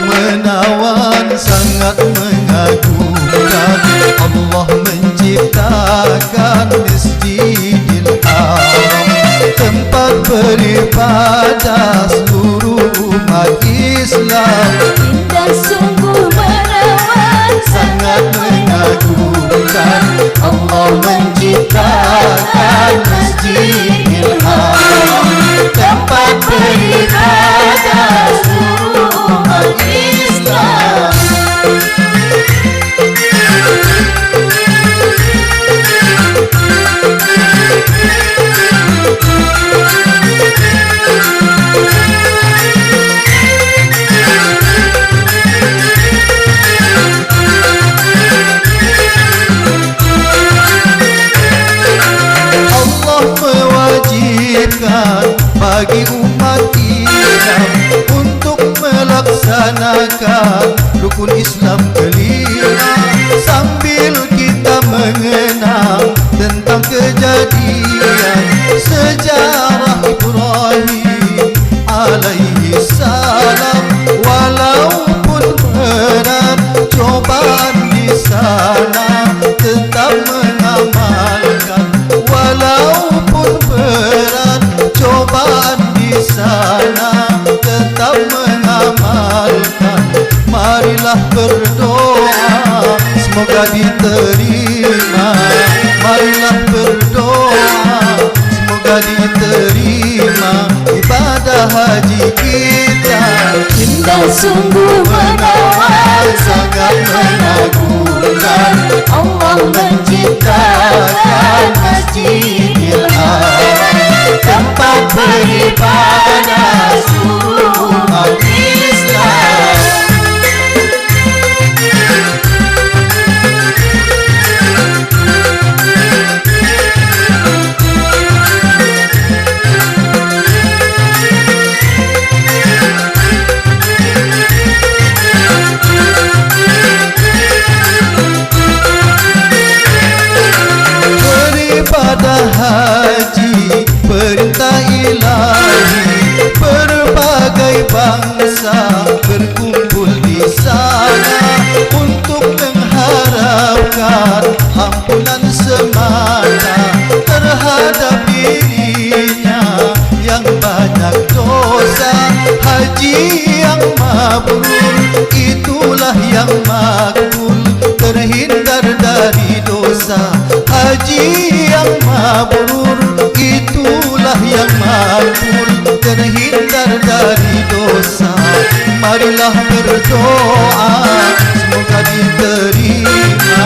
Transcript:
menawan sangat mengagumkan. Allah menciptakan Masjidil Haram, tempat beribadah seluruh umat Islam. Indah sungguh menawan Sangat mengagumkan. Allah menciptakan Masjidil Haram, tempat beribadah seluruh umat Islam. Bagi umat Islam untuk melaksanakan rukun Islam kelima, sambil kita mengenang tentang kejadian sejarah Ibrahim alaihi salam. Walaupun berat cobaan di sana, tetap mengamalkan. Walaupun berat cobaan di sana, tetap mengamalkan. Marilah berdoa semoga diterima. Marilah berdoa semoga diterima ibadah haji kita. Indah sungguh menawan sangat mengagumkan. Allah menciptakan Masjidil Haram, tempat beribadah seluruh umat Islam. Beribadah haji perintah ilahi, berbagai bangsa berkumpul di sana untuk mengharapkan ampunan semata terhadap dirinya yang banyak dosa. Haji yang mabrur itulah yang makbul, terhindar dari dosa. Haji yang mabrur itulah yang makbul, terhindar dari dosa. Marilah berdoa semoga diterima.